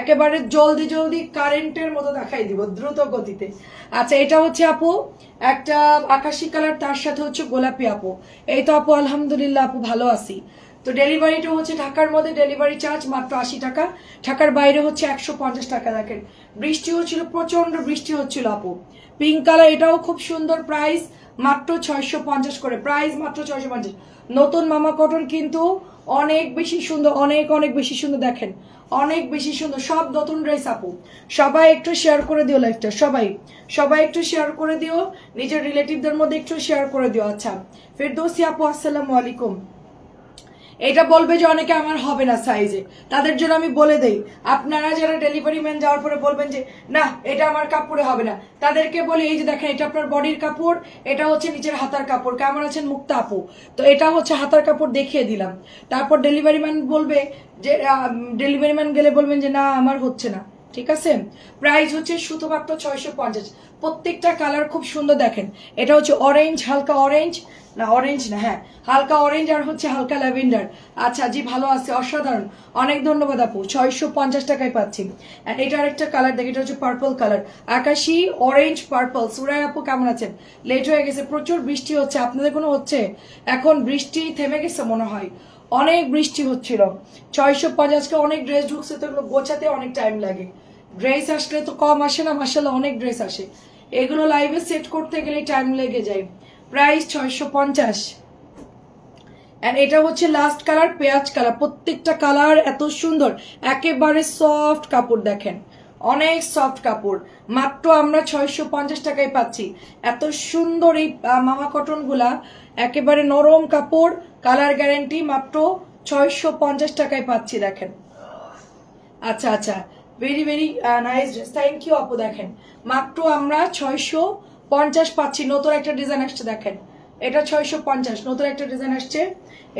একেবারে জলদি জলদি কারেন্টের মতো দেখাই দিব দ্রুত গতিতে। আচ্ছা এটা হচ্ছে আপু একটা আকাশি কালার, তার সাথে হচ্ছে গোলাপি আপু। এই তো আপু আলহামদুলিল্লাহ আপু ভালো আছি। তো ডেলিভারিটা হচ্ছে ঢাকার মধ্যে ডেলিভারি চার্জ মাত্র 80 টাকা, ঢাকার বাইরে হচ্ছে 150 টাকা। দেখেন বৃষ্টি হচ্ছিল, প্রচন্ড বৃষ্টি হচ্ছিল আপু। পিঙ্ক কালার এটাও খুব সুন্দর, প্রাইস মাত্র 650 করে, প্রাইস মাত্র 650। নতুন মামা কটন কিন্তু অনেক বেশি সুন্দর, অনেক অনেক বেশি সুন্দর, দেখেন অনেক বেশি সুন্দর, সব নতুন ড্রেস আপু। সবাই একটু শেয়ার করে দিও লাইভটা, সবাই সবাই একটু শেয়ার করে দিও, নিজের রিলেটিভদের মধ্যে একটু শেয়ার করে দিও। আচ্ছা ফেরদৌসী আপু আসসালামু আলাইকুম। এটা বলবে যে অনেকে আমার হবে না সাইজে, তাদের জন্য আমি বলে দেই, আপনারা যারা ডেলিভারি ম্যান যাওয়ার পরে বলবেন যে না এটা আমার কাপড়ে হবে না, তাদেরকে বলি এই যে দেখেন এটা আপনার বডির কাপড়, এটা হচ্ছে নিচের হাতার কাপড়। কেমন আছেন মুক্তা আপু? তো এটা হচ্ছে হাতার কাপড় দেখিয়ে দিলাম। তারপর ডেলিভারি ম্যান বলবে যে ডেলিভারি ম্যান গেলে বলবেন যে না আমার হচ্ছে না, ঠিক আছে। প্রাইস হচ্ছে শুধুমাত্র 650। প্রত্যেকটা কালার খুব সুন্দর, দেখেন এটা হচ্ছে অরেঞ্জ, হালকা অরেঞ্জ, না অরেঞ্জ না, হ্যাঁ হালকা অরেঞ্জ আর হচ্ছে হালকা ল্যাভেন্ডার। আচ্ছা জি ভালো আছে, অসাধারণ, অনেক ধন্যবাদ আপু। 650 টাকায় পাচ্ছি। আর এটা আরেকটা কালার দেখি, এটা হচ্ছে পার্পল কালার, আকাশি অরেঞ্জ পার্পল। সুরাই আপু কেমন আছেন? লেট হয়ে গেছে, প্রচুর বৃষ্টি হচ্ছে, আপনাদের কোনো হচ্ছে? এখন বৃষ্টি থেমে গেছে মনে হয়, অনেক বৃষ্টি হচ্ছিল। 650কে অনেক ড্রেস ঢুকছে, তো এগুলো গোছাতে অনেক টাইম লাগে। ড্রেস আসলে তো কম আসে না, মাসাল্লাহ অনেক ড্রেস আসে, এগুলো লাইভে সেট করতে গেলে টাইম লেগে যায়। প্রাইস 650। এন্ড এটা হচ্ছে লাস্ট কালার, পেঁয়াজ কালার। প্রত্যেকটা কালার এত সুন্দর, একেবারে সফট কাপড়, দেখেন অনেক সফট কাপড়, মাত্র আমরা 650 টাকায় পাচ্ছি। এত সুন্দর এই মামা কটন গুলা, একেবারে নরম কাপড়, কালার গ্যারান্টি, মাত্র 650 টাকায় পাচ্ছি, দেখেন। আচ্ছা আচ্ছা very very nice dress, thank you আপু। দেখেন মাত্র আমরা 650 পাচ্ছি। নতুন একটা ডিজাইন আসছে, দেখেন এটা 650, নতুন একটা ডিজাইন আসছে,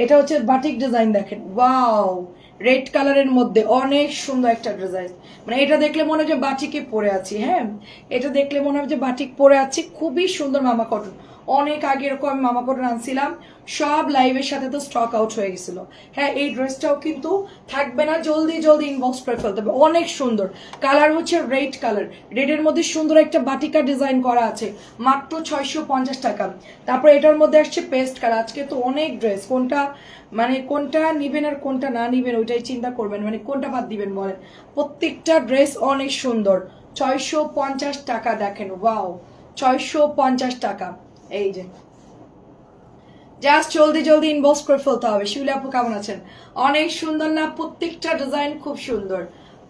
এটা হচ্ছে বাটিক ডিজাইন, দেখেন ওয়াও, রেড কালারের মধ্যে অনেক সুন্দর একটা ডিজাইন। মানে এটা দেখলে মনে হয় যে বাটিকে পরে আছি, হ্যাঁ এটা দেখলে মনে হয় যে বাটিক পরে আছি। খুবই সুন্দর মামা কটন, অনেক আগে এরকম আমি মামা কটন আনছিলাম, সব লাইভের সাথে তো স্টক আউট হয়ে গেছিল। হ্যাঁ এই ড্রেসটাও কিন্তু থাকবে না, জলদি জলদি ইনবক্স করে ফেলতে হবে। অনেক সুন্দর কালার হচ্ছে রেড কালার, রেডের মধ্যে সুন্দর একটা বাটিকা ডিজাইন করা আছে, মাত্র 650 টাকা। তারপর এটার মধ্যে আসছে পেস্ট কালার। আজকে তো অনেক ড্রেস, কোনটা মানে কোনটা নিবেন আর কোনটা না নিবেন ওইটাই চিন্তা করবেন, মানে কোনটা বাদ দিবেন বলেন। প্রত্যেকটা ড্রেস অনেক সুন্দর, 650 টাকা। দেখেন ওয়াও, 650 টাকা। এই যে জাস্ট জলদি জলদি ইনবক্স করে ফেলতে হবে। শিউলি আপু কেমন আছেন? অনেক সুন্দর না? প্রত্যেকটা ডিজাইন খুব সুন্দর,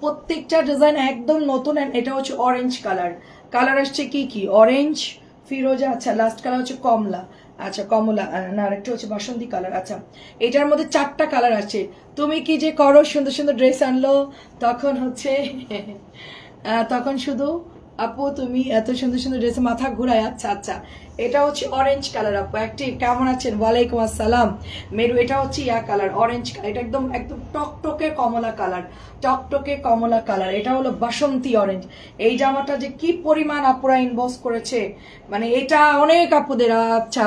প্রত্যেকটা ডিজাইন একদম নতুন। এটা হচ্ছে অরেঞ্জ কালার, কালার আসছে কি কি অরেঞ্জ, ফিরোজা, আচ্ছা লাস্ট কালার হচ্ছে কমলা, আচ্ছা কমলা না আরেকটা হচ্ছে বাসন্তী কালার। আচ্ছা এটার মধ্যে 4টা কালার আছে। তুমি কি যে করো, সুন্দর সুন্দর ড্রেস আনলো, তখন হচ্ছে তখন শুধু আপু তুমি এত সুন্দর সুন্দর ড্রেসে মাথা ঘুরায়। আচ্ছা আচ্ছা এটা হচ্ছে অরেঞ্জ কালার আপু। অ্যাক্টিভ কেমন আছেন? ওয়ালাইকুম আসসালাম মেরু। এটা হচ্ছে ইয়া কালার, অরেঞ্জ কালার, এটা একদম একদম টকটকে কমলা কালার, টকটকে কমলা কালার। এটা হলো বাসন্তী অরেঞ্জ। এই জামাটা যে কি পরিমাণ আপুরা ইনবক্স করেছে, মানে এটা অনেক আপুদের। আচ্ছা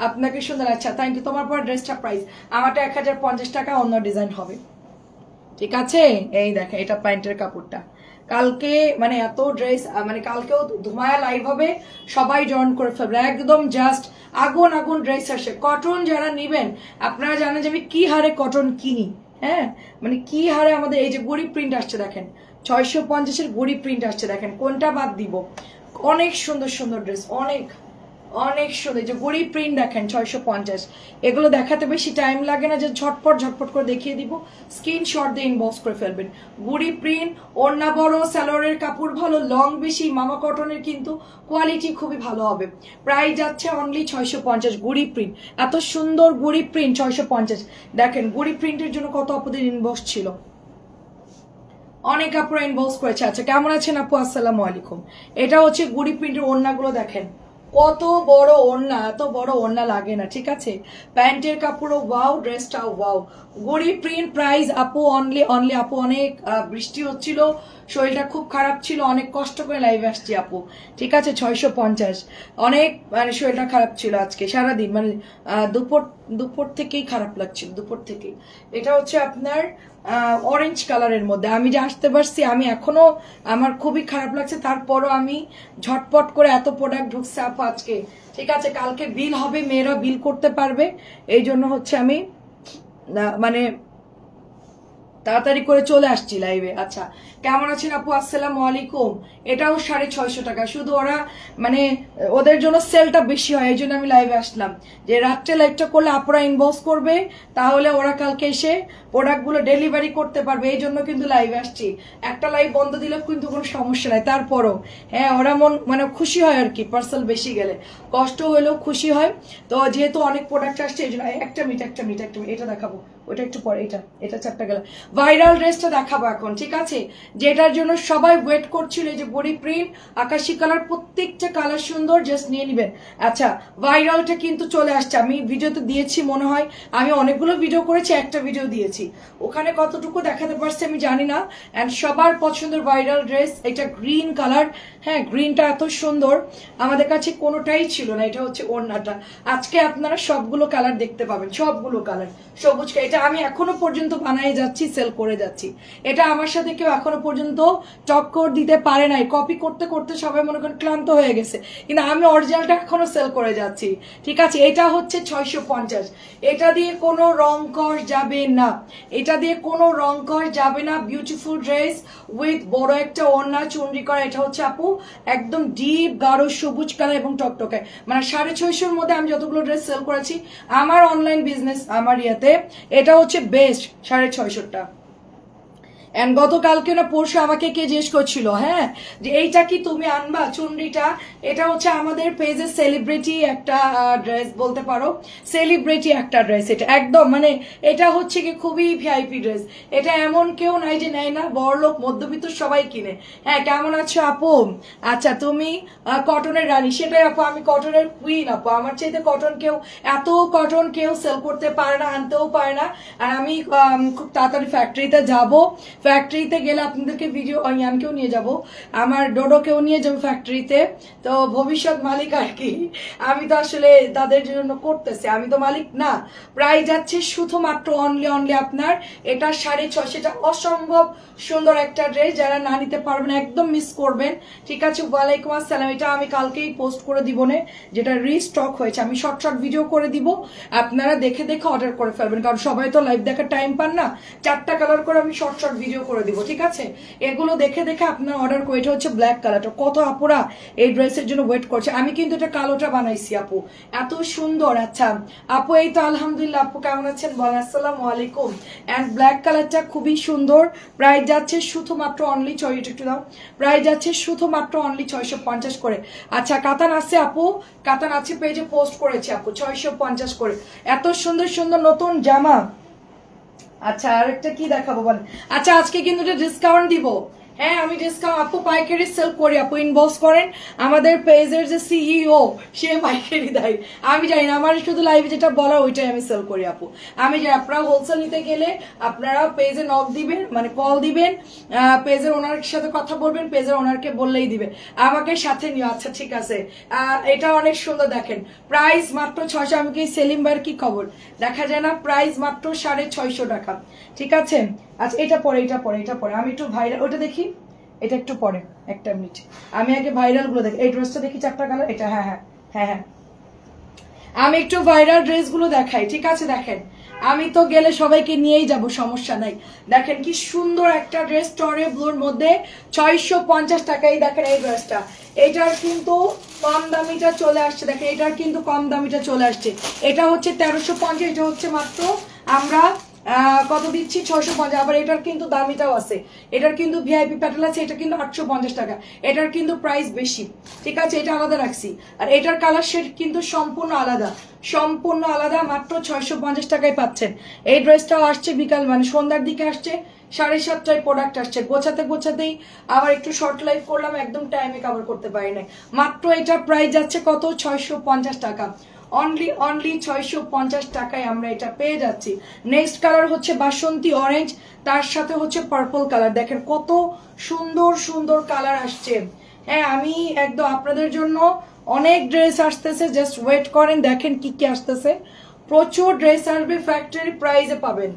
আপনাকে সুন্দর, আচ্ছা থ্যাংক ইউ। তোমার পর ড্রেসটা প্রাইস আমারটা 1050 টাকা, অন্য ডিজাইন হবে, ঠিক আছে। এই দেখেন এটা প্যান্টের কাপড়টা, কালকে মানে এত ড্রেস, মানে কালকেও ধুমায়া লাইভ হবে, সবাই জয়েন করে ফেলবে, একদম জাস্ট আগুন আগুন ড্রেস আসে। কটন যারা নিবেন আপনারা জানেন যে আমি কি হারে কটন কিনি, হ্যাঁ মানে কি হারে আমাদের এই যে গড়ি প্রিন্ট আসছে, দেখেন 650-এর গড়ি প্রিন্ট আসছে, দেখেন কোনটা বাদ দিব। অনেক সুন্দর সুন্দর ড্রেস, অনেক অনেক সুন্দর, যে গড়ি প্রিন্ট দেখেন 650। এগুলো দেখাতে বেশি টাইম লাগে না, যে ঝটপট ঝটপট করে দেখিয়ে দিব, স্ক্রিনশট দিয়ে ইনবক্স করে ফেলবেন। গড়ি প্রিন্ট, ওড়না বড়, সালোয়ারের কাপড় ভালো, লং বেশি, মামা কটনের কিন্তু কোয়ালিটি খুবই ভালো হবে। প্রাইস যাচ্ছে অনলি 650। গড়ি প্রিন্ট, এত সুন্দর গড়ি প্রিন্ট 650। দেখেন গড়ি প্রিন্টের জন্য কত আপুদের ইনবক্স ছিল, অনেক আপুরা ইনবক্স করেছে। আচ্ছা কেমন আছেন আপু? আসসালামু আলাইকুম। এটা হচ্ছে গড়ি প্রিন্টের ওড়নাগুলো দেখেন, কত বড় ওড়না, এত বড় ওড়না লাগে না, ঠিক আছে। প্যান্টের কাপড়ও ওয়াও, ড্রেসটাও ওয়াও। গড়ি প্রিন্ট প্রাইস আপু অনলি অনলি আপু অনেক বৃষ্টি হচ্ছিল, শরীরটা খুব খারাপ ছিল, অনেক কষ্ট করে লাইভে আসছি আপু, ঠিক আছে। 650, অনেক মানে শরীরটা খারাপ ছিল আজকে সারাদিন, মানে দুপুর থেকেই খারাপ লাগছিল, দুপুর থেকেই। এটা হচ্ছে আপনার অরেঞ্জ কালারের মধ্যে। আমি যে আসতে পারছি, আমি এখনো আমার খুবই খারাপ লাগছে, তারপরও আমি ঝটপট করে এত প্রোডাক্ট ঢুকছে আপু আজকে। ঠিক আছে, কালকে বিল হবে, মেয়েরা বিল করতে পারবে, এই জন্য হচ্ছে আমি মানে তাড়াতাড়ি করে চলে আসছি লাইভে। আচ্ছা, কেমন আছেন আপু? আসসালামু আলাইকুম। এটাও 650 টাকা, শুধু ওরা মানে ওদের জন্য সেলটা বেশি হয়, এই জন্য আমি লাইভে আসলাম যে রাত্রে লাইভটা করলে আপুরা ইনবক্স করবে, তাহলে ওরা কালকে এসে প্রোডাক্টগুলো ডেলিভারি করতে পারবে, এই জন্য কিন্তু লাইভে আসছি। একটা লাইভ বন্ধ দিলে কিন্তু কোনো সমস্যা নাই, তারপরও হ্যাঁ ওরা মানে খুশি হয় আর কি, পার্সেল বেশি গেলে কষ্ট হলেও খুশি হয়। তো যেহেতু অনেক প্রোডাক্ট আসছে এই জন্য একটা মিনিট এটা দেখাবো, ওটা একটু পরে, এটা 4টা গেল। ভাইরাল ড্রেসটা দেখাবো এখন, ঠিক আছে, যেটার জন্য সবাই ওয়েট করছিল, যে বডি প্রিন্ট আকাশি কালার, প্রত্যেকটা কালার সুন্দর, জাস্ট নিয়ে নিবেন। আচ্ছা, ভাইরালটা কিন্তু চলে আসছে, আমি ভিডিওতে দিয়েছি মনে হয়, আমি অনেকগুলো ভিডিও করেছি, একটা ভিডিও দিয়েছি, ওখানে কতটুকু দেখাতে পারছি আমি জানি না। এন্ড সবার পছন্দের ভাইরাল ড্রেস, এটা গ্রিন কালার, হ্যাঁ গ্রিনটা এত সুন্দর, আমাদের কাছে কোনোটাই ছিল না। এটা হচ্ছে ওড়নাটা, আজকে আপনারা সবগুলো কালার দেখতে পাবেন, সবগুলো কালার। সবুজ, এটা আমি এখনো পর্যন্ত বানাই যাচ্ছি, সেল করে যাচ্ছি, এটা আমার সাথে কেউ এখনো পর্যন্ত টক্কর দিতে পারে নাই। কপি করতে করতে সবাই মনে করেন ক্লান্ত হয়ে গেছে, কিন্তু আমি অরিজিনালটা এখনো সেল করে যাচ্ছি। ঠিক আছে, এটা হচ্ছে 650, এটা দিয়ে কোনো রং কস যাবে না, এটা দিয়ে কোনো রং কস যাবে না। বিউটিফুল ড্রেস উইথ বড় একটা ওড়না চুনরি করা, এটা হচ্ছে আপু একদম ডিপ গাঢ় সবুজ কালার এবং টকটকে, মানে 650-র মধ্যে আমি যতগুলো ড্রেস সেল করেছি আমার অনলাইন বিজনেস আমার ইয়াতে, এটা হচ্ছে বেস্ট 650টা। এন্ড গতকালকে না পরশু আমাকে কে জিজ্ঞেস করছিল, হ্যাঁ যে এইটা কি তুমি আনবা চুনরিটা, এটা হচ্ছে আমাদের পেজের সেলিব্রিটি একটা ড্রেস বলতে পারো, সেলিব্রিটি একটা ড্রেস, এটা একদম মানে এটা হচ্ছে কি খুবই ভিআইপি ড্রেস, এটা এমন কেউ নাই যে নেয় না, বড়লোক মধ্যবিত্ত সবাই কিনে। হ্যাঁ, কেমন আছো আপু? আচ্ছা, তুমি কটনের রানী, সেটাই আপু, আমি কটনের কুইন আপু, আমার চাইতে এত কটন কেউ সেল করতে পারে না, আনতেও পারে না। আর আমি খুব তাড়াতাড়ি ফ্যাক্টরিতে যাব, ফ্যাক্টরিতে গেলে আপনাদেরকে ভিডিও ইয়ানকেও নিয়ে যাব, আমার ডোডোকেও নিয়ে যাবো ফ্যাক্টরিতে। তো ভবিষ্যৎ মালিক আর কি, আমি তো আসলে তাদের জন্য করতেছি, আমি তো মালিক না। প্রায় যাচ্ছে শুধুমাত্র অনলি আপনার এটা 650, এটা অসম্ভব সুন্দর একটা ড্রেস, যারা না নিতে পারবেন একদম মিস করবেন। ঠিক আছে, ওয়ালাইকুম আসসালাম। এটা আমি কালকেই পোস্ট করে দিব না, যেটা রিস্টক হয়েছে, আমি শর্ট ভিডিও করে দিব, আপনারা দেখে অর্ডার করে ফেলবেন, কারণ সবাই তো লাইভ দেখার টাইম পান না। 4টা কালার করে আমি শর্ট ভিডিও করে দিব, ঠিক আছে, এগুলো দেখে আপনার অর্ডার করে। এটা হচ্ছে ব্ল্যাক কালারটা, কত আপুরা এই ড্রেসের জন্য ওয়েট করছে, আমি কিন্তু এটা কালোটা বানাইছি আপু, এত সুন্দর। আচ্ছা আপু, এই তো আলহামদুলিল্লাহ, আপু কেমন আছেন বলেন? আসসালামু আলাইকুম। এন্ড ব্ল্যাক কালারটা খুবই সুন্দর, প্রাইস যাচ্ছে শুধুমাত্র অনলি একটু দাও, প্রাইস যাচ্ছে শুধুমাত্র অনলি 650 করে। আচ্ছা, কাতান আছে আপু, কাতান আছে, পেজে পোস্ট করেছে আপু 650 করে, এত সুন্দর সুন্দর নতুন জামা। আচ্ছা, আরেকটা কি দেখাবো বলেন? আচ্ছা, আজকে কিন্তু ডিসকাউন্ট দিব, হ্যাঁ আমি ডিসকাউন্ট আপু পাইকারি সেল করি আপু, ইনবক্স করেন, আমাদের পেজের যে সিইও সে পাইকারি দেয়, আমি জানি না, আমার শুধু লাইভে যেটা বলা ওইটাই আমি সেল করি আপু। আমি যে আপনারা হোলসেল নিতে গেলে আপনারা পেজে নক দিবেন, মানে কল দিবেন, পেজের ওনার সাথে কথা বলবেন, পেজের ওনারকে বললেই দিবে, আমাকে সাথে নিও। আচ্ছা ঠিক আছে, এটা অনেক সুন্দর, দেখেন প্রাইস মাত্র 600। আমি কি সেলিম ভাইয়ের কি খবর, দেখা যায় না, প্রাইস মাত্র 650 টাকা, ঠিক আছে। আচ্ছা, এটা পরে আমি একটু ভাইরাল ওটা দেখি, এটা একটু পরে, একটা মিনিট, আমি আগে ভাইরাল গুলো দেখি, এই ড্রেসটা দেখি 4টা কালার, এটা হ্যাঁ আমি একটু ভাইরাল ড্রেস গুলো দেখাই, ঠিক আছে। দেখেন, আমি তো গেলে সবাইকে নিয়েই যাব, সমস্যা নাই। দেখেন কি সুন্দর একটা ড্রেস, টরে ব্লুর মধ্যে 650 টাকায়। দেখেন এই ড্রেসটা, এটার কিন্তু কম দামিটা চলে আসছে, দেখেন এটার কিন্তু কম দামিটা চলে আসছে, এটা হচ্ছে 1350, এটা হচ্ছে মাত্র আমরা কত দিচ্ছি 650। আবার এটার কিন্তু দামিটাও আছে, এটার কিন্তু ভিআইপি প্যাটার্ন আছে, এটা কিন্তু 850 টাকা, এটার কিন্তু প্রাইস বেশি, ঠিক আছে, এটা আলাদা রাখছি। আর এটার কালার শেড কিন্তু সম্পূর্ণ আলাদা, মাত্র 650 টাকায় পাচ্ছেন। এই ড্রেসটাও আসছে বিকাল মানে সন্ধ্যার দিকে আসছে, 7:30টায় প্রোডাক্ট আসছে, গোছাতেই আবার একটু শর্ট লাইভ করলাম, একদম টাইমে কভার করতে পারি না। মাত্র এটা প্রাইস যাচ্ছে কত, 650 টাকা, অনলি 650 টাকায় আমরা এটা পেয়ে যাচ্ছি। নেক্সট কালার হচ্ছে বাসন্তী অরেঞ্জ, তার সাথে হচ্ছে পার্পল কালার, দেখেন কত সুন্দর কালার আসছে। হ্যাঁ, আমি একদম আপনাদের জন্য অনেক ড্রেস আসতেছে, জাস্ট ওয়েট করেন, দেখেন কি আসতেছে, প্রচুর ড্রেস আসবে, ফ্যাক্টরি প্রাইজে পাবেন,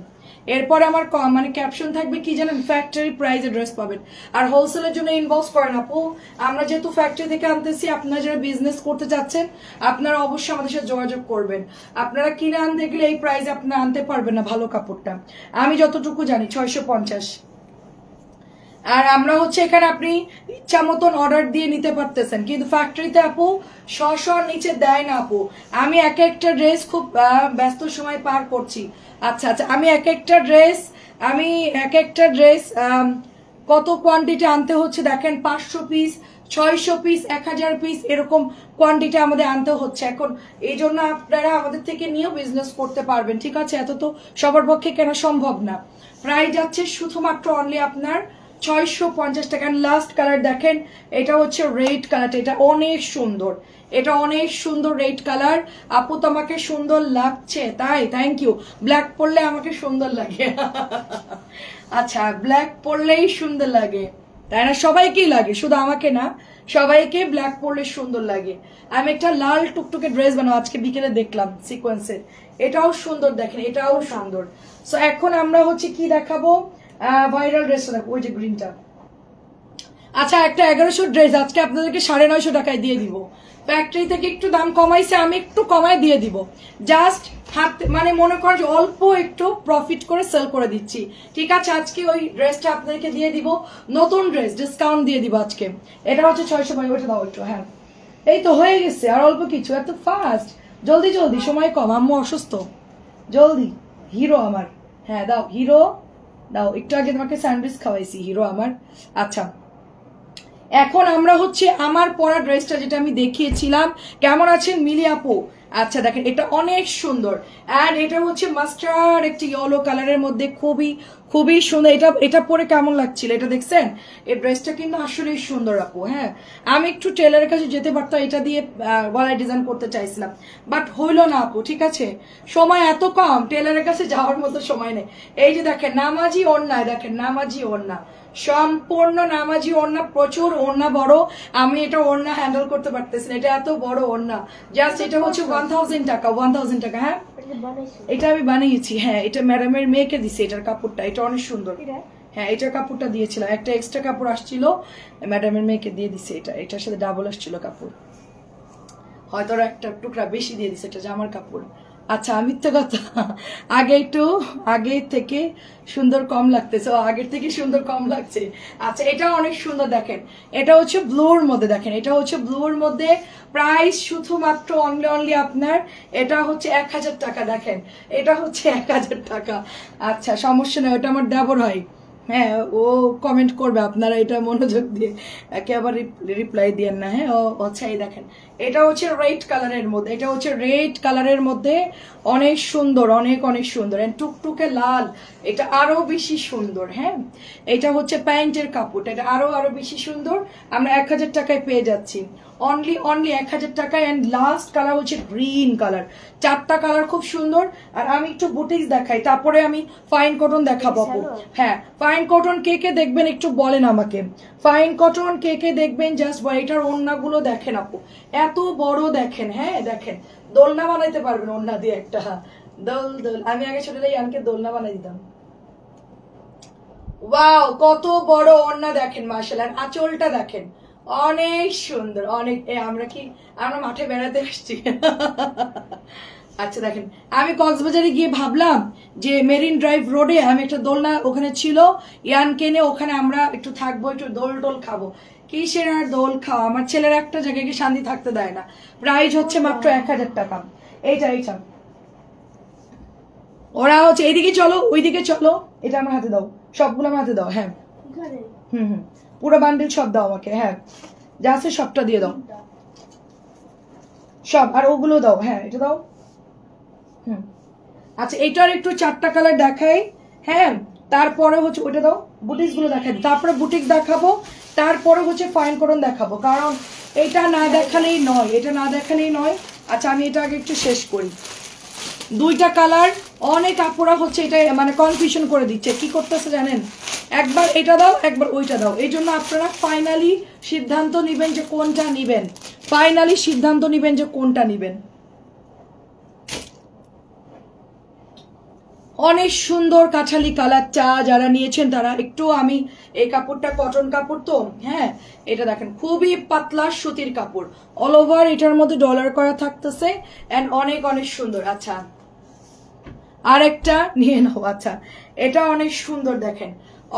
এরপরে আমার মানে ক্যাপশন থাকবে কি জানেন, ফ্যাক্টরি প্রাইসে ড্রেস পাবেন। আর হোলসেলের জন্য ইনবক্স করেন আপু, আমরা যেহেতু ফ্যাক্টরি থেকে আনতেছি, আপনারা যারা বিজনেস করতে চাচ্ছেন আপনারা অবশ্যই আমাদের সাথে যোগাযোগ করবেন। আপনারা কিনে আনতে গেলে এই প্রাইসে আপনারা আনতে পারবেন না ভালো কাপড়টা, আমি যতটুকু জানি 650। আর আমরা হচ্ছে এখানে আপনি ইচ্ছা মতন অর্ডার দিয়ে নিতে পারতেছেন, কিন্তু ফ্যাক্টরিতে আপু 100 নিচে দেয় না আপু। আমি এক একটা ড্রেস খুব ব্যস্ত সময় পার করছি। আচ্ছা আচ্ছা, আমি এক একটা ড্রেস কত কোয়ান্টিটি আনতে হচ্ছে দেখেন, 500 পিস, 600 পিস, 1000 পিস, এরকম কোয়ান্টিটি আমাদের আনতে হচ্ছে এখন। এই জন্য আপনারা আমাদের থেকে নিয়েও বিজনেস করতে পারবেন, ঠিক আছে? এত তো সবার পক্ষে কেনা সম্ভব না। প্রাইস যাচ্ছে শুধুমাত্র অনলি আপনার 650 টাকা। লাস্ট কালার দেখেন, এটা হচ্ছে রেড কালারটা, এটা অনেক সুন্দর, এটা অনেক সুন্দর রেড কালার। আপু তোমাকে সুন্দর লাগছে, তাই থ্যাংক ইউ। ব্ল্যাক পরলে আমাকে সুন্দর লাগে। আচ্ছা, ব্ল্যাক পরলেই সুন্দর লাগে তাই না? সবাইকেই লাগে, শুধু আমাকে না, সবাইকে ব্ল্যাক পরলে সুন্দর লাগে। আমি একটা লাল টুকটুকে ড্রেস বানাবো আজকে বিকেলে, দেখলাম সিকোয়েন্সের, এটাও সুন্দর দেখেন, এটাও সুন্দর। সো এখন আমরা হচ্ছে কি দেখাবো, ভাইরাল ড্রেস দেখো, ওই যে গ্রিনটা। আচ্ছা, একটা 1100 ড্রেস আজকে আপনাদেরকে 950 টাকায় দিয়ে দিব। ফ্যাক্টরি থেকে একটু দাম কমাইছে, আমি একটু কমায় দিয়ে দিব, জাস্ট হাত মানে মনে করেন অল্প একটু প্রফিট করে সেল করে দিচ্ছি, ঠিক আছে? আজকে ওই ড্রেসটা আপনাদেরকে দিয়ে দিব, নতুন ড্রেস ডিসকাউন্ট দিয়ে দিব আজকে। এটা হচ্ছে 650, ওটা দাও একটু। হ্যাঁ, এই তো হয়ে গেছে, আর অল্প কিছু, এত ফাস্ট, জলদি জলদি, সময় কম, আম্মু অসুস্থ, জলদি। হিরো আমার, হ্যাঁ দাও হিরো দাও, একটু আগে তোমাকে স্যান্ডউইচ খাওয়াইছি, হিরো আমার। আচ্ছা, এখন আমরা হচ্ছে আমার পরা ড্রেসটা যেটা আমি দেখিয়েছিলাম, কেমন আছেন মিলি আপু? আচ্ছা দেখেন, এটা অনেক সুন্দর, অ্যান্ড এটা হচ্ছে মাস্টার্ড একটি ইয়েলো কালারের মধ্যে, খুবই খুবই সুন্দর। এটা পরে কেমন লাগছিল, এটা দেখছেন? এই ড্রেসটা কিন্তু আসলেই সুন্দর আপু। হ্যাঁ, আমি একটু টেলারের কাছে যেতে পারতাম, এটা দিয়ে গলায় ডিজাইন করতে চাইছিলাম, বাট হইলো না আপু, ঠিক আছে? সময় এত কম, টেলারের কাছে যাওয়ার মতো সময় নেই। এই যে দেখেন নামাজি ওড়না, দেখেন নামাজি ওড়না, সম্পূর্ণ নামাজি ওড়না, প্রচুর ওড়না বড়, আমি এটা ওড়না হ্যান্ডেল করতে পারতেছি না, এটা এত বড় ওড়না। জাস্ট এটা হচ্ছে 1000 টাকা, 1000 টাকা। হ্যাঁ, এটা আমি বানিয়েছি, হ্যাঁ, এটা ম্যাডামের মেয়েকে দিছি, এটার কাপড়টা, এটা অনেক সুন্দর। হ্যাঁ, এটার কাপড়টা দিয়েছিলাম, একটা এক্সট্রা কাপড় আসছিল, ম্যাডামের মেয়েকে দিয়ে দিছে, এটার সাথে ডাবল আসছিল কাপড়, হয়তো একটা টুকরা বেশি দিয়ে দিছে, এটা জামার কাপড়। আচ্ছা, মিথ্যে কথা, আগে থেকে সুন্দর কম লাগতেছে, আগের থেকে সুন্দর কম লাগছে। আচ্ছা, এটা অনেক সুন্দর দেখেন, এটা হচ্ছে ব্লুর মধ্যে, দেখেন এটা হচ্ছে ব্লুর মধ্যে, প্রাইস শুধুমাত্র অনলি আপনার এটা হচ্ছে 1000 টাকা। দেখেন, এটা হচ্ছে 1000 টাকা। আচ্ছা, সমস্যা নেই, ওটা আমার দেবর হয়, হ্যাঁ, ও কমেন্ট করবে, আপনারা এটা মনোযোগ দিয়ে একেবারে রিপ্লাই দিয়েন না। হ্যাঁ, ও আচ্ছা, এই দেখেন, এটা হচ্ছে রেড কালারের মধ্যে, এটা হচ্ছে রেড কালারের মধ্যে, অনেক সুন্দর, অনেক অনেক সুন্দর, টুকটুকে লাল, এটা আরো বেশি সুন্দর। হ্যাঁ, এটা হচ্ছে প্যান্টের কাপড়, এটা আরো বেশি সুন্দর। আমরা 1000 টাকায় পেয়ে যাচ্ছি, অনলি 1000 টাকায়। এন্ড লাস্ট কালার হচ্ছে গ্রিন কালার, 4টা কালার খুব সুন্দর। আর আমি একটু বুটিক্স দেখাই, তারপরে আমি ফাইন কটন দেখাবো আপু। হ্যাঁ, ফাইন কটন কে কে দেখবেন একটু বলেন আমাকে, ফাইন কটন কে কে দেখবেন, জাস্ট এটার ওড়নাগুলো দেখেন আপু, এত বড় দেখেন। হ্যাঁ দেখেন, দোলনা বানাইতে পারবেন ওড়না দিয়ে একটা, দোল। আমি আগে ছোটবেলায় ইয়ানকে দোলনা বানাই দিতাম। ওয়াও, কত বড় ওড়না দেখেন, মাশাআল্লাহ। আঁচলটা দেখেন, অনেক সুন্দর, অনেক। আমরা মাঠে বেড়াতে আসছি। আচ্ছা দেখেন, আমি কক্সবাজারে গিয়ে ভাবলাম যে মেরিন ড্রাইভ রোডে আমি একটা দোলনা, ওখানে ছিল, ইয়ানকে নিয়ে ওখানে আমরা একটু থাকবো, একটু দোল খাবো। কিসের আর দোল খাওয়া, আমার ছেলের একটা জায়গায় শান্তি থাকতে দেয় না। প্রাইস হচ্ছে মাত্র 1000 টাকা। এইটা ওরা হচ্ছে এইদিকে চলো, ওইদিকে চলো, এটা আমার হাতে দাও, সবগুলো আমার হাতে দাও। হ্যাঁ, পুরো বান্ডিল সব দাও আমাকে। হ্যাঁ, যা আছে সবটা দিয়ে দাও, সব। আর ওগুলো দাও, হ্যাঁ এটা দাও। আচ্ছা, এটার একটু 4টা কালার দেখাই। হ্যাঁ, তারপরে হচ্ছে ওইটা দাও, বুটিক্স গুলো দেখাই, তারপরে বুটিক্স দেখাবো, তারপরে হচ্ছে ফাইন কটন দেখাবো, কারণ এটা না দেখালেই নয়, আচ্ছা, আমি এটা আগে একটু শেষ করি। 2টা কালার, অনেক আপুরা হচ্ছে এটা মানে কনফিউশন করে দিচ্ছে, কি করতেছে জানেন, একবার এটা দাও, একবার ওইটা দাও। এই জন্য আপনারা ফাইনালি সিদ্ধান্ত নিবেন যে কোনটা নিবেন, অনেক সুন্দর কাঁঠালি কালারটা, যারা নিয়েছেন তারা একটু, আমি এই কাপড়টা কটন কাপড় তো, হ্যাঁ এটা দেখেন খুবই পাতলা সুতির কাপড়, অল ওভার এটার মধ্যে ডলার করা থাকতেছে এন্ড অনেক অনেক সুন্দর। আচ্ছা আরেকটা নিয়ে নাও। আচ্ছা এটা অনেক সুন্দর, দেখেন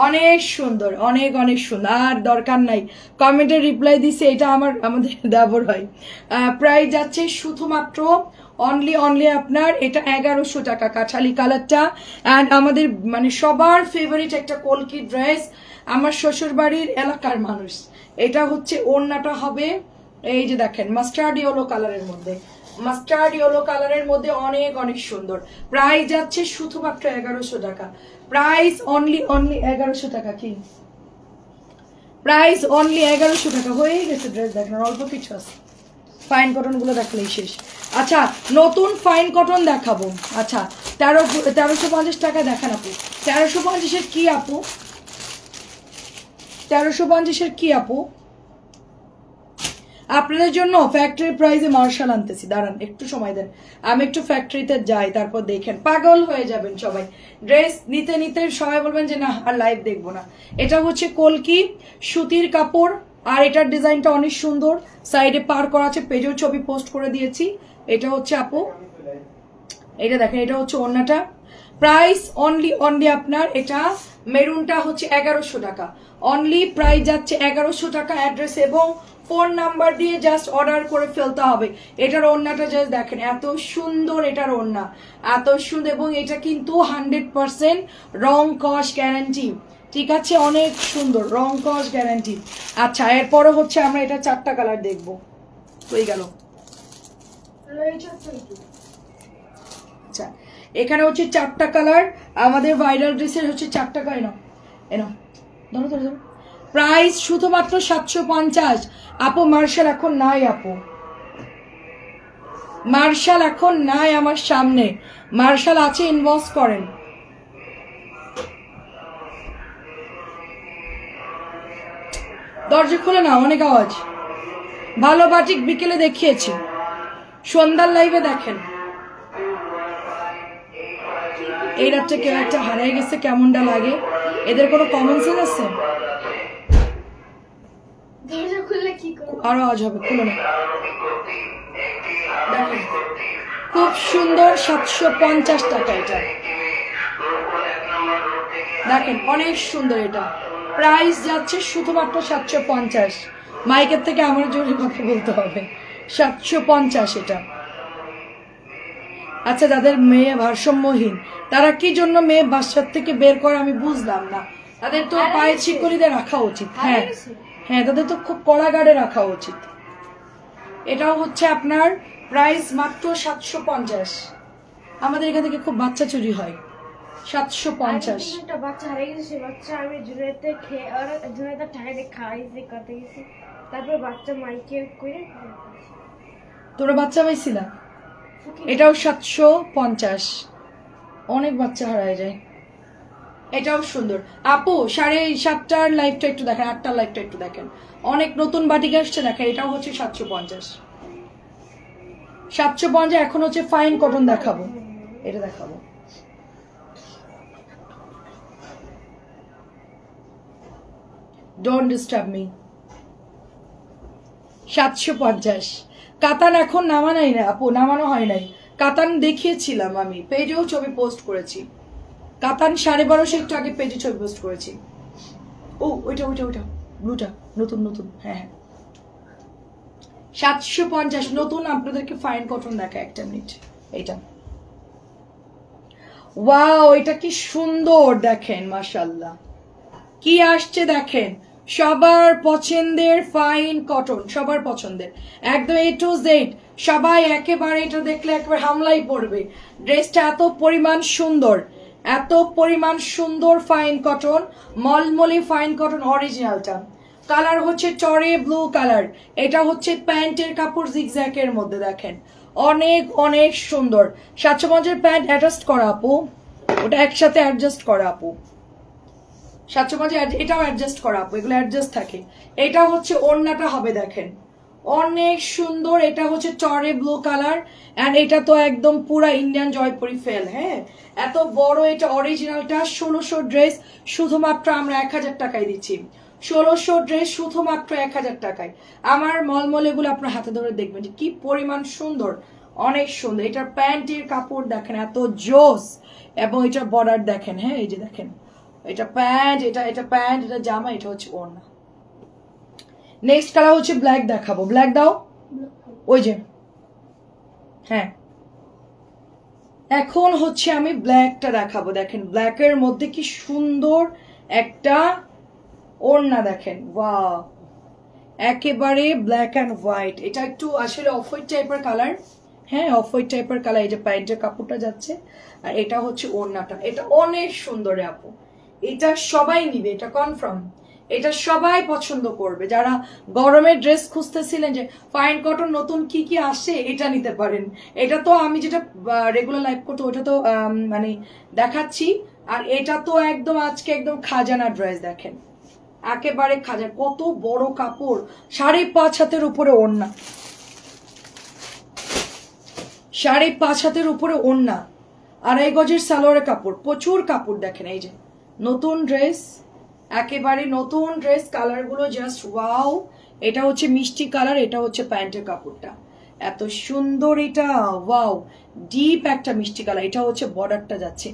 অনেক সুন্দর, অনেক অনেক সুন্দর, আর দরকার নাই কমেন্টে রিপ্লাই দিছে, এটা আমাদের দেবর হয়। প্রাইস যাচ্ছে শুধুমাত্র অনলি আপনার এটা 1100 টাকা, কাঁঠালি কালারটা। অ্যান্ড আমাদের মানে সবার ফেভারিট একটা কলকি ড্রেস, আমার শ্বশুর বাড়ির এলাকার মানুষ। এটা হচ্ছে ওড়নাটা হবে এই যে দেখেন মাস্টার্ড ইয়েলো কালারের মধ্যে, মাস্টার্ড ইয়েলো কালারের মধ্যে অনেক অনেক সুন্দর। প্রাইস যাচ্ছে শুধুমাত্র 1100 টাকা, প্রাইস অনলি 1100 টাকা। কি প্রাইস অনলি 1100 টাকা, হয়ে গেছে ড্রেস। দেখেন অল্প কিছু আছে, ফাইন কটন গুলো দেখলেই শেষ। আচ্ছা নতুন ফাইন কটন দেখাবো। আচ্ছা 1350 টাকা দেখান আপু। 1350-এর কি আপু? 1350-এর কি আপু? আপনাদের জন্য ফ্যাক্টরি প্রাইসে মার্শাল আনতেছি, দাঁড়ান একটু সময় দেন, আমি একটু ফ্যাক্টরিতে যাই, তারপর দেখেন পাগল হয়ে যাবেন সবাই। ড্রেস নিতে নিতে সবাই বলবেন যে না আর লাইভ দেখবো না। এটা হচ্ছে কলকি সুতির কাপড়, আর এটার ডিজাইনটা অনেক সুন্দর, সাইডে পার করা আছে, পেজেও ছবি পোস্ট করে দিয়েছি। এটা হচ্ছে আপু, এটা দেখেন, এটা হচ্ছে ওড়নাটা। প্রাইস অনলি আপনার এটা মেরুনটা হচ্ছে 1100 টাকা, অনলি প্রাইস যাচ্ছে 1100 টাকা। অ্যাড্রেস এবং ফোন নাম্বার দিয়ে জাস্ট অর্ডার করে ফেলতে হবে। এটার ওড়নাটা জাস্ট দেখেন, এত সুন্দর এটার ওড়না, এত সুন্দর, এবং এটা কিন্তু 100% রং কস গ্যারান্টি, ঠিক আছে, অনেক সুন্দর রং কস গ্যারান্টি। আচ্ছা এরপরে হচ্ছে আমরা এটা 4টা কালার দেখবো, হয়ে গেল। আচ্ছা এখানে হচ্ছে 4টা কালার, আমাদের ভাইরাল ড্রেসের হচ্ছে 4টা কালার। এনো ধরো ধরো ধরো। প্রাইস শুধুমাত্র 750। আপু মার্শাল এখন নাই, আপু মার্শাল এখন নাই আমার সামনে, মার্শাল আছে ইনবক্স করেন। দরজা খুলে না, অনেক আওয়াজ। ভালো বাটিক বিকেলে দেখিয়েছি, সন্ধ্যার লাইভে দেখেন। এই রাতটা কেউ একটা হারিয়ে গেছে, কেমনটা লাগে? এদের কোনো কমন সেন্স আছে? আরো আওয়াজ হবে, খুলে না। দেখেন খুব সুন্দর, 750 টাকা এটা, দেখেন অনেক সুন্দর। এটা প্রাইস যাচ্ছে শুধুমাত্র 750। মাইকের থেকে আমার জোরে কথা বলতে হবে, 750 এটা। আচ্ছা যাদের মেয়ে ভারসাম্যহীন, তারা কি জন্য মেয়ে বাসার থেকে বের করে আমি বুঝলাম না। তাদের তো পায়ে ছিকলিতে রাখা উচিত, হ্যাঁ হ্যাঁ, তাদের তো খুব কড়া গার্ডে রাখা উচিত। এটাও হচ্ছে আপনার প্রাইস মাত্র 750। আমাদের এখান থেকে খুব বাচ্চা চুরি হয়। 750 একটা বাচ্চা হারিয়ে গেছে, বাচ্চা আমি জুনাইতে খেয়ে আর জুনাইতে ঠাইরে খাইছি করতে গেছি, তারপর বাচ্চা মাইকে করে তোরা বাচ্চা পাইছিলা। এটাও 750, অনেক বাচ্চা হারায় যায়। এটাও সুন্দর আপু। 7:30টার লাইভটা একটু দেখেন, 8টার লাইভটা একটু দেখেন, অনেক নতুন বাটিক আসছে দেখেন। এটাও হচ্ছে 750। 750 এখন হচ্ছে ফাইন কটন দেখাবো, এটা দেখাবো। Don't disturb me. 750 কাতান এখন নামানাই না আপু, নামানো হয় নাই। কাতান দেখিয়েছিলাম আমি, পেজেও ছবি পোস্ট করেছি। কাতান 1250 একটু আগে পেজে ছবি পোস্ট করেছি। ও ওইটা ওইটা ওইটা ব্লুটা নতুন নতুন, হ্যাঁ হ্যাঁ 750 নতুন। আপনাদেরকে ফাইন কটন দেখা, একটা মিনিট। এইটা ওয়াও, এটা কি সুন্দর দেখেন, মাশাআল্লাহ কি আসছে দেখেন। সবার পছন্দের ফাইন কটন, সবার পছন্দের একদম A to Z। সবাই একেবারে এটা দেখলে একেবারে হামলাই পড়বে। ড্রেসটা এত পরিমাণ সুন্দর, এত পরিমাণ সুন্দর ফাইন কটন, মলমলি ফাইন কটন অরিজিনালটা। কালার হচ্ছে চরে ব্লু কালার। এটা হচ্ছে প্যান্টের কাপড় জিগজ্যাকের মধ্যে, দেখেন অনেক অনেক সুন্দর। 750 প্যান্ট অ্যাডজাস্ট করা আপু, ওটা একসাথে অ্যাডজাস্ট করা আপু। 750 এটাও অ্যাডজাস্ট করা আপু, এগুলো অ্যাডজাস্ট থাকে। এটা হচ্ছে ওড়নাটা হবে, দেখেন অনেক সুন্দর। এটা হচ্ছে টরে ব্লু কালার এন্ড এটা তো একদম পুরা ইন্ডিয়ান জয়পুরি ফেল। হ্যাঁ, এত বড় এটা অরিজিনালটা 1600 ড্রেস শুধুমাত্র আমরা 1000 টাকায় দিচ্ছি। 1600 ড্রেস শুধুমাত্র 1000 টাকায়। আমার মলমলেগুলো আপনার হাতে ধরে দেখবেন যে কি পরিমাণ সুন্দর, অনেক সুন্দর। এটার প্যান্টের কাপড় দেখেন এত জোস, এবং এটার বর্ডার দেখেন। হ্যাঁ, এই যে দেখেন এটা প্যান্ট, এটা প্যান্ট, এটা জামা, এটা হচ্ছে ওড়না। নেক্সট কালার হচ্ছে ব্ল্যাক দেখাবো। ব্ল্যাক দাও, ওই যে। হ্যাঁ, এখন হচ্ছে আমি ব্ল্যাকটা দেখাবো। দেখেন ব্ল্যাকের মধ্যে কি সুন্দর একটা ওড়না দেখেন, ওয়াও, একেবারে ব্ল্যাক অ্যান্ড হোয়াইট। এটা একটু আসলে অফ হোয়াইট টাইপের কালার। হ্যাঁ, অফ হোয়াইট টাইপের কালার। এই যে প্যান্টের কাপড়টা যাচ্ছে, আর এটা হচ্ছে ওড়নাটা। এটা অনেক সুন্দর আপু, এটা সবাই নিবে, এটা কনফার্ম। এটা সবাই পছন্দ করবে। যারা গরমের ড্রেস খুঁজতেছিলেন যে ফাইন কটন নতুন কি কি আসে, এটা নিতে পারেন। এটা তো আমি যেটা রেগুলার লাইভ করতে ওটা তো মানে দেখাচ্ছি। আর এটা তো একদম আজকে একদম খাজানা ড্রেস দেখেন, একেবারে খাজা। কত বড় কাপড়, 5.5 হাতের উপরে ওড়না, 5.5 হাতের উপরে ওড়না, 2.5 গজের সালোয়ারের কাপড়, প্রচুর কাপড় দেখেন। এই যে নতুন ড্রেস, একেবারে নতুন ড্রেস, কালার গুলো জাস্ট ওয়াও। এটা হচ্ছে মিষ্টি কালার, এটা হচ্ছে প্যান্টের কাপড়টা এত সুন্দর, এটা ওয়াও, ডিপ একটা মিষ্টি কালার। এটা হচ্ছে বর্ডারটা যাচ্ছে।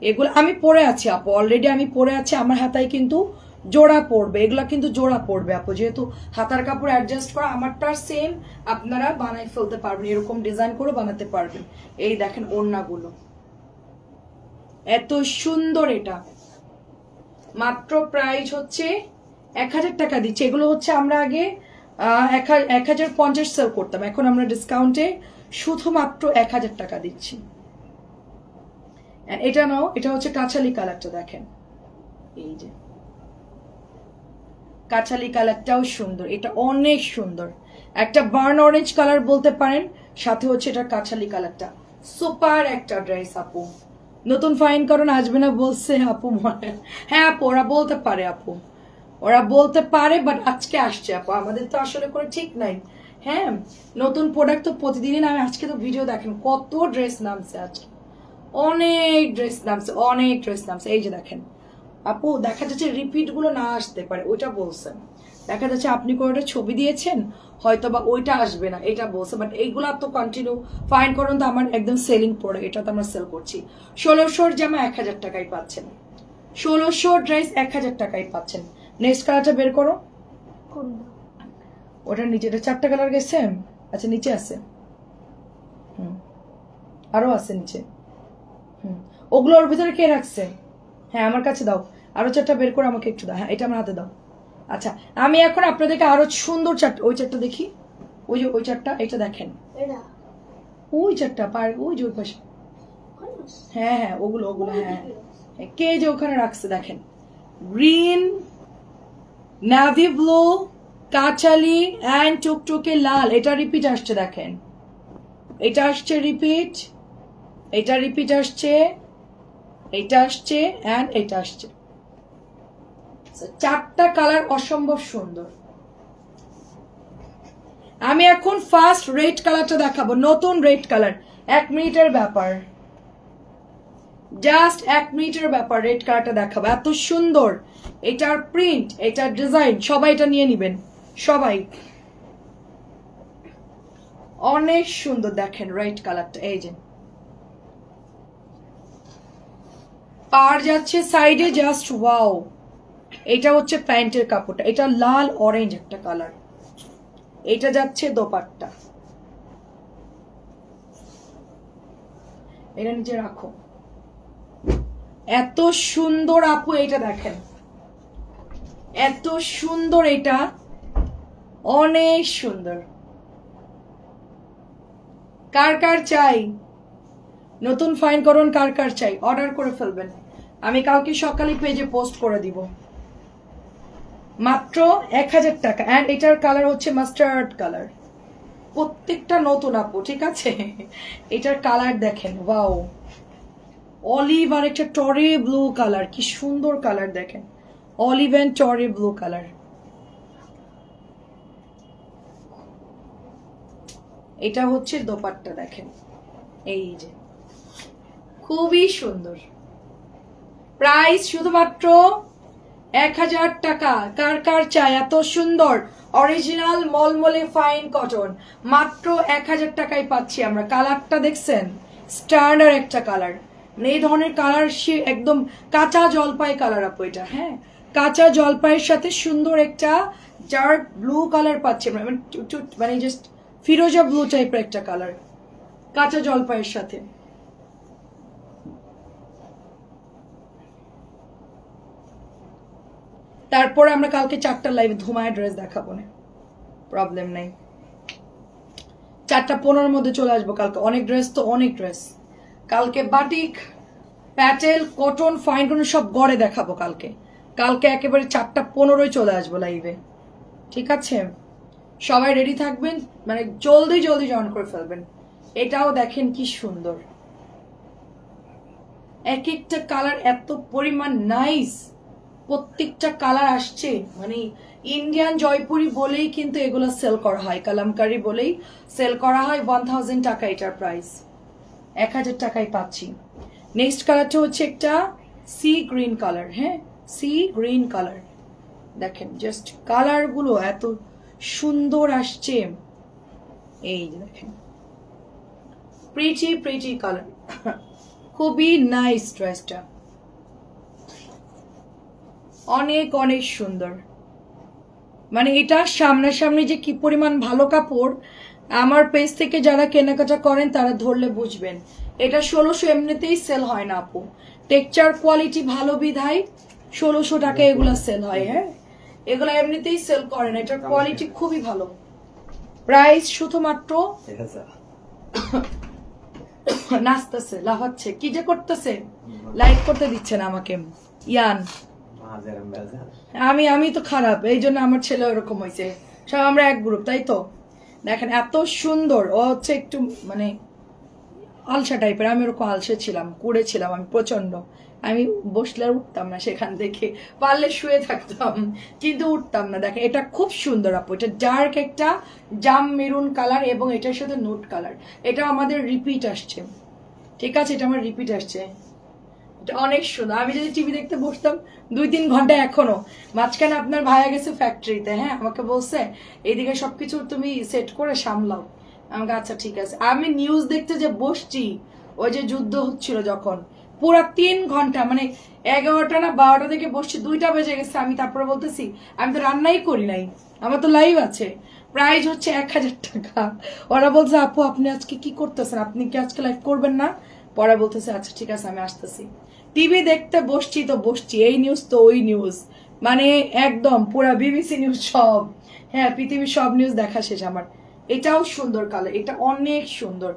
এগুলো আমি পরে আছি আপু, অলরেডি আমি পরে আছি। আমার হাতায় কিন্তু জোড়া পড়বে, এগুলা কিন্তু জোড়া পড়বে আপু, যেহেতু হাতার কাপড় অ্যাডজাস্ট করা। আমারটা সেম, আপনারা বানাই ফেলতে পারবেন, এরকম ডিজাইন করে বানাতে পারবেন। এই দেখেন ওড়নাগুলো এত সুন্দর। এটা মাত্র প্রাইস হচ্ছে 1000 টাকা দিচ্ছে। এগুলো হচ্ছে আমরা আগে 1050 সেল করতাম, এখন আমরা ডিসকাউন্টে শুধুমাত্র 1000 টাকা দিচ্ছি। এটা নাও, এটা হচ্ছে কাঁচালি কালারটা দেখেন, এই যে কাঁচালি কালারটাও সুন্দর, এটা অনেক সুন্দর। একটা বার্ন অরেঞ্জ কালার বলতে পারেন, সাথে হচ্ছে এটা কাঁচালি কালারটা। সুপার একটা ড্রেস আপু। নতুন ফাইন করুন আসবে না বলছে আপু। হ্যাঁ আপু, ওরা বলতে পারে আপু, ওরা বলতে পারে, বাট আজকে আসছে আপু, আমাদের তো আসলে কোনো ঠিক নাই। হ্যাঁ, নতুন প্রোডাক্ট তো প্রতিদিনই নামে। আজকে তো ভিডিও দেখেন কত ড্রেস নামছে, আজকে অনেক ড্রেস নামছে, অনেক ড্রেস নামছে। এই যে দেখেন আপু, দেখা যাচ্ছে রিপিট গুলো না আসতে পারে, ওইটা বলছেন। দেখা যাচ্ছে আপনি কোনোটা ছবি দিয়েছেন, হয়তো বা ওইটা আসবে না, এটা বলছে। বাট এইগুলো তো কন্টিনিউ ফাইন করুন, তো আমার একদম সেলিং প্রোডাক্ট, এটা তো আমরা সেল করছি। 1600 জামা 1000 টাকায় পাচ্ছেন, 1600 ড্রেস 1000 টাকায় পাচ্ছেন। নেক্সট কালারটা বের করো, ওটার নিচে। এটা 4টা কালার গেছে, আচ্ছা নিচে আছে, আরো আছে নিচে। ওগুলো ওর ভিতরে কে রাখছে? হ্যাঁ আমার কাছে দাও, আরো 4টা বের করে আমাকে একটু দাও। হ্যাঁ, এটা আমার হাতে দাও। আচ্ছা, আমি এখন আপনাদেরকে আরো সুন্দর 4টা, ওই 4টা দেখি, ওই যে ওই 4টা, এটা দেখেন, ওই 4টা পার, ওই যে ওই পাশে। হ্যাঁ হ্যাঁ, ওগুলো ওগুলো, হ্যাঁ কে যে ওখানে রাখছে দেখেন। গ্রিন, নাভি ব্লু, কাঁচালি অ্যান্ড টুকটুকে লাল। এটা রিপিট আসছে দেখেন, এটা আসছে রিপিট, এটা রিপিট আসছে, এটা আসছে অ্যান্ড এটা আসছে। 4টা কালার অসম্ভব সুন্দর। আমি এখন ফার্স্ট রেড কালারটা দেখাবো, নতুন রেড কালার। 1 মিনিটের ব্যাপার, জাস্ট 1 মিনিটের ব্যাপার। রেড কালারটা দেখাবো, এত সুন্দর। এটার প্রিন্ট, এটার ডিজাইন, সবাই এটা নিয়ে নিবেন, সবাই। অনেক সুন্দর দেখেন রেড কালারটা। এই যে পার যাচ্ছে সাইডে, জাস্ট ওয়াও। এটা হচ্ছে প্যান্টের কাপড়টা, এটা লাল অরেঞ্জ একটা কালার। এটা যাচ্ছে দোপাট্টা, এটা নিচে রাখো। এত সুন্দর আপু, এটা দেখেন এত সুন্দর, এটা অনেক সুন্দর। কার কার চাই নতুন ফাইন করুন, কার কার চাই অর্ডার করে ফেলবেন। আমি কাউকে সকালে পেজে পোস্ট করে দিব। মাত্র 1000 টাকা। এন্ড এটার কালার হচ্ছে মাস্টার্ড কালার, প্রত্যেকটা নতুন আপু, ঠিক আছে? এটার কালার দেখেন, ওয়াও, অলিভ আর একটা টরে ব্লু কালার, কি সুন্দর কালার দেখেন, অলিভ এন্ড টরে ব্লু কালার। এটা হচ্ছে দোপাট্টা, দেখেন এই যে খুবই সুন্দর। প্রাইস শুধুমাত্র 1000 টাকা। কার কার চাই এত সুন্দর অরিজিনাল মলমলে ফাইন কটন, মাত্র 1000 টাকায় পাচ্ছি আমরা। কালারটা দেখছেন, স্ট্যান্ডার্ড একটা কালার, এই ধরনের কালার একদম কাঁচা জলপাই কালার আপু এটা। হ্যাঁ, কাঁচা জলপাইয়ের সাথে সুন্দর একটা ডার্ক ব্লু কালার পাচ্ছি আমরা, মানে জাস্ট ফিরোজা ব্লু টাইপের একটা কালার কাঁচা জলপাইয়ের সাথে। তারপরে আমরা কালকে 4টা লাইভে ধুমায় ড্রেস দেখাবো না, প্রবলেম নাই। 4:15 মধ্যে চলে আসবো কালকে। অনেক ড্রেস তো অনেক ড্রেস কালকে, batik Patel cotton fine cotton সব গড়ে দেখাবো কালকে। কালকে একেবারে 4:15 চলে আসবো লাইভে, ঠিক আছে? সবাই রেডি থাকবেন, মানে জলদি জলদি জয়েন করে ফেলবেন। এটাও দেখেন কি সুন্দর, এক একটা কালার এত পরিমাণ নাইস, প্রত্যেকটা কালার আসছে। মানে ইন্ডিয়ান জয়পুরি বলেই কিন্তু এগুলো সেল করা হয়, কালামকারি বলেই সেল করা হয়। 1000 টাকা এটার প্রাইস, 1000 টাকায় পাচ্ছি। নেক্সট কালারটা হচ্ছে একটা সি গ্রিন কালার। হ্যাঁ, সি গ্রিন কালার, দেখেন জাস্ট কালার গুলো এত সুন্দর আসছে। এই যে দেখেন প্রিটি প্রিটি কালার, খুবই নাইস ড্রেসটা, অনেক অনেক সুন্দর। মানে এটা সামনাসামনি যে কি পরিমাণ ভালো কাপড়, আমার পেজ থেকে যারা কেনাকাটা করেন তারা ধরলে বুঝবেন। এটা 1600 এমনিতেই সেল হয় না আপু, টেক্সচার কোয়ালিটি ভালো বিধায় 1600 টাকা এগুলা সেল হয়। হ্যাঁ, এগুলা এমনিতেই সেল করে না, এটার কোয়ালিটি খুবই ভালো। প্রাইস শুধুমাত্র নাচতেছে, লাফাচ্ছে, কি যে করতেছে, লাইক করতে দিচ্ছে না আমাকে। ইয়ান আমি তো খারাপ, এই জন্য আমার ছেলে ওরকম হয়েছে। সব আমরা এক গ্রুপ, তাই তো? দেখেন এত সুন্দর, ও হচ্ছে একটু মানে আলসা টাইপের, আমি ওরকম আলসে ছিলাম, কুড়েছিলাম আমি প্রচন্ড। আমি বসলে আর উঠতাম না সেখান থেকে, পারলে শুয়ে থাকতাম কিন্তু উঠতাম না। দেখেন এটা খুব সুন্দর আপু, এটা ডার্ক একটা জাম মেরুন কালার এবং এটার সাথে নোট কালার। এটা আমাদের রিপিট আসছে, ঠিক আছে? এটা আমার রিপিট আসছে, এটা অনেক সুন্দর। আমি যদি টিভি দেখতে বসতাম 2-3 ঘন্টা, এখনো মাঝখানে আপনার ভাইয়া গেছে ফ্যাক্টরিতে। হ্যাঁ, আমাকে বলছে এইদিকে সবকিছু তুমি সেট করে সামলাও। আমাকে আচ্ছা ঠিক আছে। আমি নিউজ দেখতে যে বসছি, ওই যে যুদ্ধ হচ্ছিল যখন, পুরো 3 ঘন্টা, মানে 11টা না 12টা থেকে বসছি, 2টা বেজে গেছে। আমি তারপরে বলতেছি আমি তো রান্নাই করি নাই, আমার তো লাইভ আছে। প্রাইস হচ্ছে 1000 টাকা। ওরা বলছে আপু আপনি আজকে কি করতেছেন, আপনি কি আজকে লাইভ করবেন না? পরে বলতেছে আচ্ছা ঠিক আছে আমি আসতেছি। টিভি দেখতে বসছি তো বসছি, এই নিউজ তো ওই নিউজ, মানে একদম পুরা বিবিসি নিউজ সব। হ্যাঁ, পৃথিবীর সব নিউজ দেখা শেষ আমার। এটাও সুন্দর কালার, এটা অনেক সুন্দর।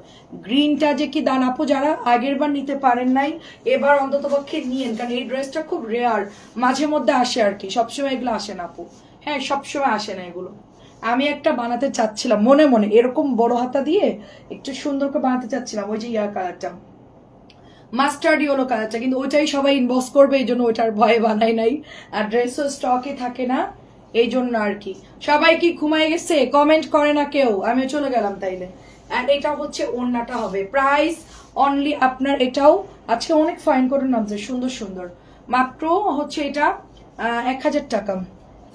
গ্রিনটা যে কি দান আপু, যারা আগের বার নিতে পারেন নাই এবার অন্তত পক্ষে নিয়েন, কারণ এই ড্রেসটা খুব রেয়ার, মাঝে মধ্যে আসে আর কি, সবসময় এগুলো আসে না আপু। হ্যাঁ, সবসময় আসে না এগুলো। আমি একটা বানাতে চাচ্ছিলাম মনে মনে, এরকম বড় হাতা দিয়ে একটু সুন্দর করে বানাতে চাচ্ছিলাম, ওই যে ইয়ার কালারটা, মাস্টার্ড ইয়েলো কালারটা, কিন্তু ওইটাই সবাই ইনবক্স করবে, এই জন্য ওইটার ভয়ে বানাই নাই। আর ড্রেসও স্টকে থাকে না, এই জন্য আর কি। সবাই কি ঘুমাই গেছে? কমেন্ট করে না কেউ, আমিও চলে গেলাম তাইলে। এন্ড এটা হচ্ছে ওড়নাটা হবে। প্রাইস অনলি আপনার, এটাও আজকে অনেক ফাইন করে নামছে, সুন্দর সুন্দর। মাত্র হচ্ছে এটা 1000 টাকা।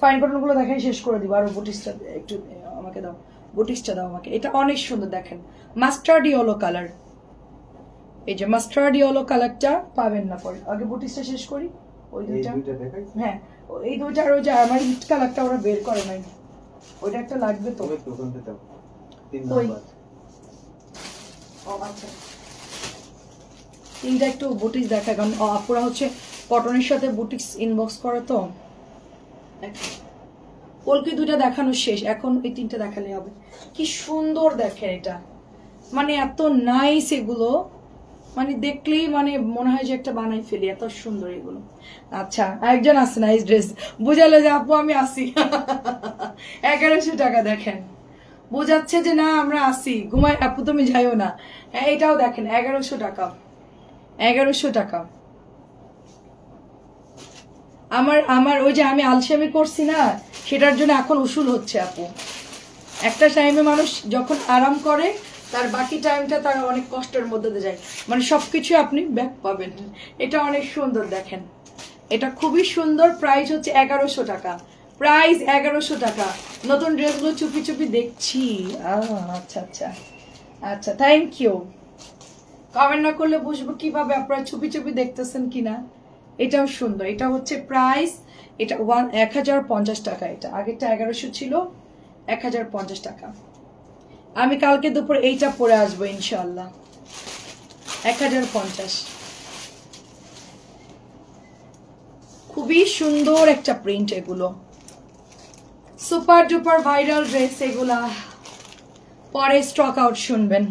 ফাইন কটন গুলো দেখাই শেষ করে দিব। আর বুটিসটা একটু আমাকে দাও, বুটিসটা দাও আমাকে। এটা অনেক সুন্দর, দেখেন মাস্টার্ড ইয়েলো কালার। এই যে মাস্টার্ড ইয়েলো কালারটা পাবেন না, পরে আগে বুটিসটা শেষ করি। ওই দুইটা, হ্যাঁ এই দুইটা, আর ওই যে আমার হিট কালারটা ওরা বের করে নাই, ওইটা একটা লাগবে তো। আচ্ছা, তিনটা একটু বুটিস দেখায়, কারণ আপুরা হচ্ছে কটনের সাথে বুটিক্স ইনবক্স করে তো। কলকি দুইটা দেখানো শেষ, এখন এই 3টা দেখালে হবে। কি সুন্দর দেখেন এটা, মানে এত নাইস এগুলো, মানে দেখলেই মানে মনে হয় যে একটা বানাই ফেলি, এত সুন্দর এগুলো। আচ্ছা, একজন আছে নাইস ড্রেস, বুঝালে যে আপু আমি আসি। 1100 টাকা, দেখেন বোঝাচ্ছে যে না আমরা আসি, ঘুমাই আপু তুমি যাইও না। হ্যাঁ, এটাও দেখেন 1100 টাকা, 1100 টাকা। আমার ওই যে আমি আলসেমি করছি না, সেটার জন্য এখন উসুল হচ্ছে আপু। একটা টাইমে মানুষ যখন আরাম করে তার বাকি টাইমটা তার অনেক কষ্টের মধ্যে দিয়ে যায়, মানে সবকিছু আপনি ব্যাক পাবেন। এটা অনেক সুন্দর, দেখেন এটা খুবই সুন্দর। প্রাইস হচ্ছে 1100 টাকা, প্রাইস 1100 টাকা। নতুন ড্রেসগুলো চুপি চুপি দেখছি। আচ্ছা আচ্ছা আচ্ছা, থ্যাংক ইউ। কমেন্ট না করলে বুঝবো কিভাবে আপনারা চুপি চুপি দেখতেছেন কিনা। এটাও সুন্দর, এটা হচ্ছে প্রাইস, এটা 1050 টাকা। এটা আগেরটা 1100 ছিল, 1050 টাকা। আমি কালকে দুপুর এইটা পরে আসবো ইনশাআল্লাহ। 1050, খুবই সুন্দর একটা প্রিন্ট। এগুলো সুপার ডুপার ভাইরাল ড্রেস, এগুলা পরে স্টক আউট শুনবেন।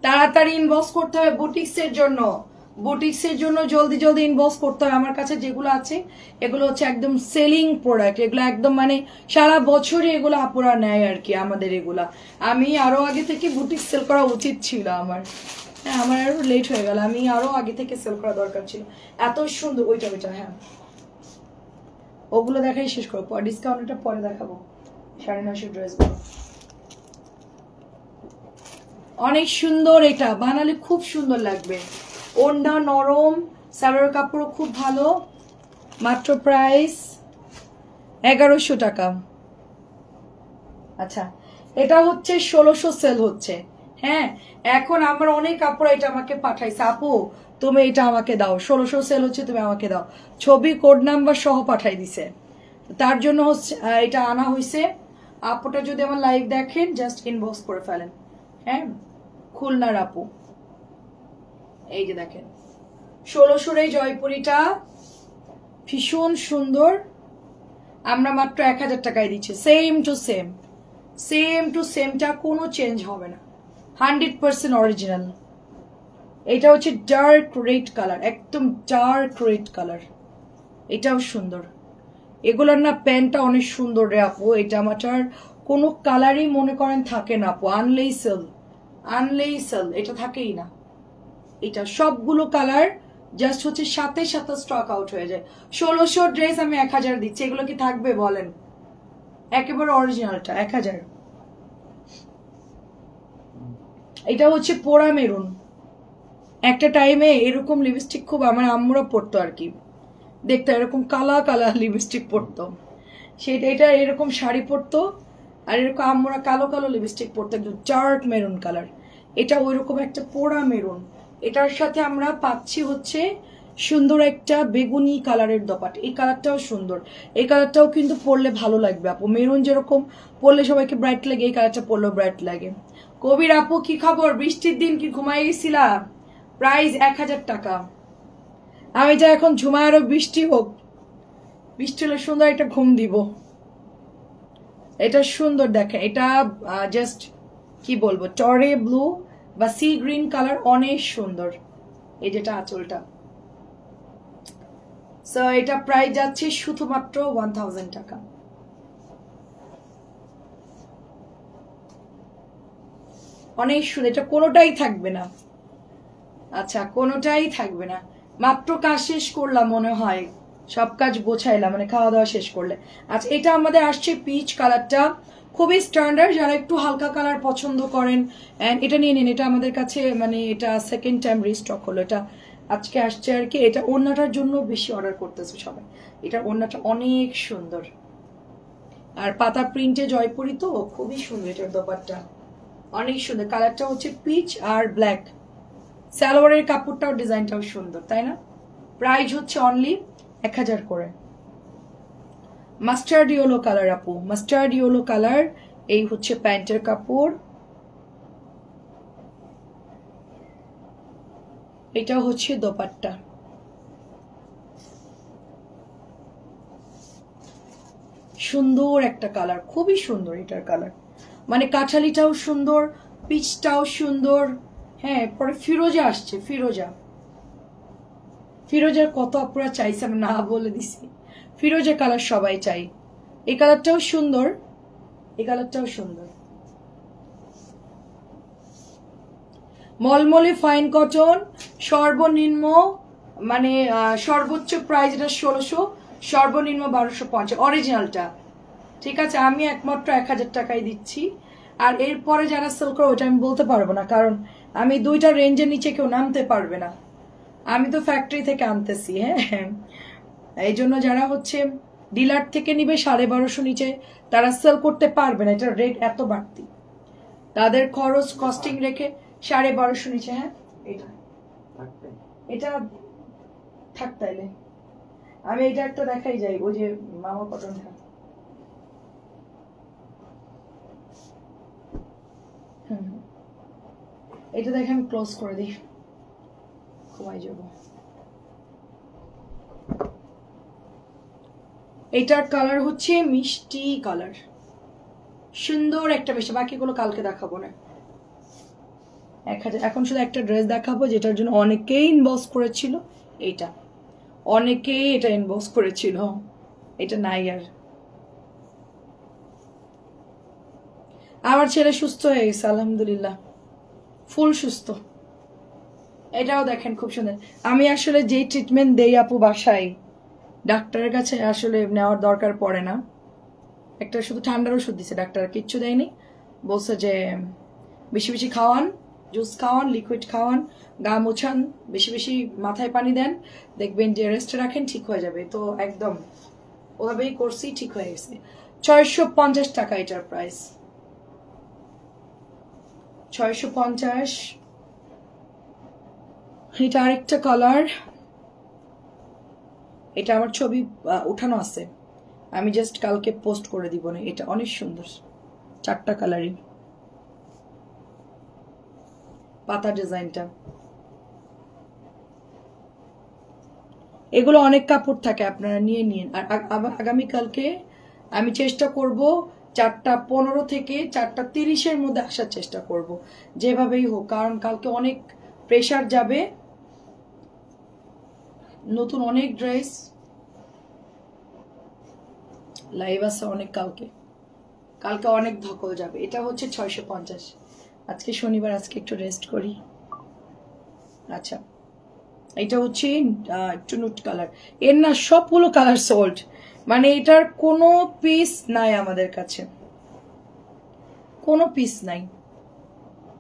তাড়াতাড়ি ইনবক্স করতে হবে বুটিক্সের জন্য, বুটিক্সের জন্য জলদি জলদি ইনবক্স করতে হবে। আমার কাছে যেগুলো আছে এগুলো হচ্ছে একদম সেলিং প্রোডাক্ট, এগুলো একদম মানে সারা বছরই এগুলো আপুরা নেয় আর কি আমাদের এগুলা। আমি আরো আগে থেকে বুটিক সেল করা উচিত ছিল আমার, হ্যাঁ আমার আরো লেট হয়ে গেল, আমি আরো আগে থেকে সেল করা দরকার ছিল। এত সুন্দর ওইটা ওইটা, হ্যাঁ ওগুলো দেখাই শেষ করবো, পরে ডিসকাউন্টটা পরে দেখাবো। 950 ড্রেসগুলো অনেক সুন্দর, এটা বানালে খুব সুন্দর লাগবে। ওড়না নরম, সালোয়ার কাপড় খুব ভালো, মাত্র প্রাইস 1100 টাকা। আচ্ছা এটা হচ্ছে 1600 সেল হচ্ছে। হ্যাঁ এখন আমার অনেক কাপড় এটা আমাকে পাঠাইছে, আপু তুমি এটা আমাকে দাও, 1600 সেল হচ্ছে তুমি আমাকে দাও, ছবি কোড নাম্বার সহ পাঠাই দিছে। তার জন্য হচ্ছে এটা আনা হয়েছে। আপুটা যদি আমার লাইভ দেখেন জাস্ট ইনবক্স করে ফেলেন। হ্যাঁ খুলনার আপু, এই যে দেখেন 1600 এই জয়পুরিটা ভীষণ সুন্দর, আমরা মাত্র 1000 টাকায় দিচ্ছি। Same to same, same to সেমটা কোনো চেঞ্জ হবে না, 100% অরিজিনাল। এটা হচ্ছে ডার্ক রেড কালার, একদম ডার্ক রেড কালার, এটাও সুন্দর। এগুলোর না প্যান্টটা অনেক সুন্দর রে আপু, এটা আমার কোনো কালারই মনে করেন থাকে না আপু, আনলেই সেল, আনলেই সেল, এটা থাকেই না। এটা সবগুলো কালার জাস্ট হচ্ছে সাথে সাথে স্টক আউট হয়ে যায়। 1600 ড্রেস আমি 1000 দিচ্ছি, এগুলো কি থাকবে বলেন? একেবারে অরিজিনালটা 1000। এটা হচ্ছে পোড়া মেরুন, একটা টাইমে এরকম লিপস্টিক খুব আমার আম্মুরা পরতো আর কি, দেখতো এরকম কালা কালা লিপস্টিক পরতো, সেটা এটা এরকম শাড়ি পরতো আর এরকম আম্মুরা কালো কালো লিপস্টিক পরতো, একদম ডার্ক মেরুন কালার। এটা ওইরকম একটা পোড়া মেরুন, এটার সাথে আমরা পাচ্ছি হচ্ছে সুন্দর একটা বেগুনি কালারের দোপাট, এই কালারটাও সুন্দর, এই কালারটাও কিন্তু পরলে ভালো লাগবে আপু। মেরুন যেরকম পরলে সবাইকে ব্রাইট লাগে, এই কালারটা পরলেও ব্রাইট লাগে। কবির আপু কি খবর, বৃষ্টির দিন কি ঘুমাই গেছিলা? প্রাইস 1000 টাকা। আমি যা এখন ঝুমায়, আরো বৃষ্টি হোক, বৃষ্টি হলে সুন্দর একটা ঘুম দিব। এটা সুন্দর দেখেন, এটা জাস্ট কি বলবো টরে ব্লু বা সি গ্রিন কালার, অনেক সুন্দর। এই যেটা আঁচলটা, সো এটা প্রাইস যাচ্ছে শুধুমাত্র 1000 টাকা। অনেক সুন্দর, এটা কোনোটাই থাকবে না, আচ্ছা কোনোটাই থাকবে না। মাত্র কাজ শেষ করলাম মনে হয়, সব কাজ গোছাইলাম মানে খাওয়া দাওয়া শেষ করলে। আচ্ছা এটা আমাদের আসছে পিচ কালারটা, খুবই স্ট্যান্ডার্ড, যারা একটু হালকা কালার পছন্দ করেন এন্ড এটা নিয়ে নিন। এটা আমাদের কাছে মানে এটা সেকেন্ড টাইম রিস্টক হলো, এটা আজকে আসছে আর কি। এটা ওড়নাটার জন্য বেশি অর্ডার করতেছে সবাই, এটা ওড়নাটা অনেক সুন্দর আর পাতা প্রিন্টে জয়পুরি তো খুবই সুন্দর। এটার দোপাট্টা অনেক সুন্দর, কালারটা হচ্ছে পিচ আর ব্ল্যাক, সালোয়ারের কাপড়টাও ডিজাইনটাও সুন্দর, তাই না? প্রাইস হচ্ছে অনলি 1000 করে। মাস্টার্ড ইয়েলো কালার আপু, মাস্টার্ড ইয়েলো কালার, এই হচ্ছে প্যান্টের কাপড়, এটা হচ্ছে দোপাট্টা। সুন্দর একটা কালার, খুবই সুন্দর এটার কালার, মানে কাঠালিটাও সুন্দর, পিচটাও সুন্দর। হ্যাঁ পরে ফিরোজা আসছে, ফিরোজা, ফিরোজার কত আপনারা চাইছে আমি না বলে দিছি, ফিরোজা কালার সবাই চাই। এই কালারটাও সুন্দর, এই কালারটাও সুন্দর। মলমলে ফাইন কটন, সর্বনিম্ন মানে সর্বোচ্চ প্রাইস এটা 1600, সর্বনিম্ন 1250 অরিজিনালটা। ঠিক আছে, আমি একমাত্র 1000 টাকায় দিচ্ছি। আর এরপরে যারা সেল করে ওটা আমি বলতে পারবো না, কারণ আমি দুইটা রেঞ্জের নিচে কেউ নামতে পারবে না, আমি তো ফ্যাক্টরি থেকে আনতেছি। হ্যাঁ, এই জন্য যারা হচ্ছে ডিলার থেকে নিবে 1250 নিচে তারা সেল করতে পারবে না, এটা রেট এত বাড়তি, তাদের খরচ কস্টিং রেখে 1250 নিচে। হ্যাঁ, এটা থাক, তাইলে আমি এটা একটা দেখাই যাই, ওই যে মামা কটনটা। এটা দেখে আমি ক্লোজ করে দিই, ঘুমাই যাব। এটার কালার হচ্ছে মিষ্টি কালার, সুন্দর একটা বেশি, বাকিগুলো কালকে দেখাবো না। 1000। এখন শুধু একটা ড্রেস দেখাবো যেটার জন্য অনেকেই ইনবক্স করেছিল, এইটা অনেকেই এটা ইনবক্স করেছিল, এটা নাই আর। আমার ছেলে সুস্থ হয়ে গেছে আলহামদুলিল্লাহ, ফুল সুস্থ। এটাও দেখেন খুব সুন্দর। আমি আসলে যে ট্রিটমেন্ট দেই আপু বাসায়, ডাক্তারের কাছে আসলে নেওয়ার দরকার পড়ে না। একটা শুধু ঠান্ডার ওষুধ দিছে ডাক্তার, কিচ্ছু দেয়নি, বলছে যে বেশি বেশি খাওয়ান, জুস খাওয়ান, লিকুইড খাওয়ান, গা মোছান, বেশি বেশি মাথায় পানি দেন, দেখবেন যে রেস্টে রাখেন, ঠিক হয়ে যাবে। তো একদম ওভাবেই করছি, ঠিক হয়ে গেছে। 650 টাকা এটার প্রাইস, 650। এটা আরেকটা কালার, এটা আমার ছবি উঠানো আছে, আমি জাস্ট কালকে পোস্ট করে দিব না। এটা অনেক সুন্দর, 4টা কালারই, পাতা ডিজাইনটা। এগুলো অনেক কাপড় থাকে, আপনারা নিয়ে নিন। আর আগামীকালকে আমি চেষ্টা করব 4:15 থেকে 4:30-এর মধ্যে আসার চেষ্টা করব, যেভাবেই হোক, কারণ কালকে অনেক প্রেশার যাবে, নতুন অনেক ড্রেস লাইভ আছে অনেক, কালকে অনেক ধকল যাবে। এটা হচ্ছে 650। আজকে শনিবার, আজকে একটু রেস্ট করি। আচ্ছা, এটা হচ্ছে একটু নুট কালার, এর না সবগুলো কালার সোল্ড, মানে এটার কোনো পিস নাই আমাদের কাছে, কোনো পিস নাই।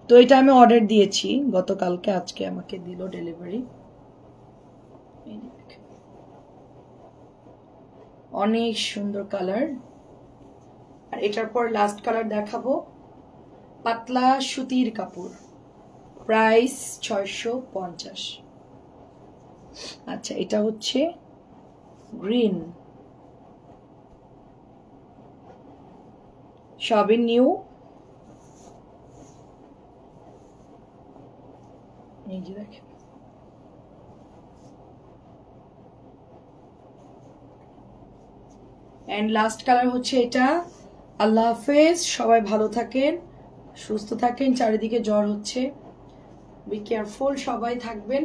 তো এটা আমি অর্ডার দিয়েছি গতকালকে, আজকে আমাকে দিল ডেলিভারি। অনেক সুন্দর কালার। আর এটার পর লাস্ট কালার দেখাবো, পাতলা সুতির কাপড়, প্রাইস 650। আচ্ছা, এটা হচ্ছে গ্রিন, সবই নিউ। এই যে দেখেন, এন্ড লাস্ট কালার হচ্ছে এটা। আল্লাহ হাফেজ, সবাই ভালো থাকেন, সুস্থ থাকেন, চারিদিকে জ্বর হচ্ছে, বি কেয়ারফুল, সবাই থাকবেন,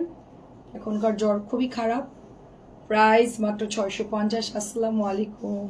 এখনকার জ্বর খুবই খারাপ। প্রাইস মাত্র 650। আসসালামু আলাইকুম।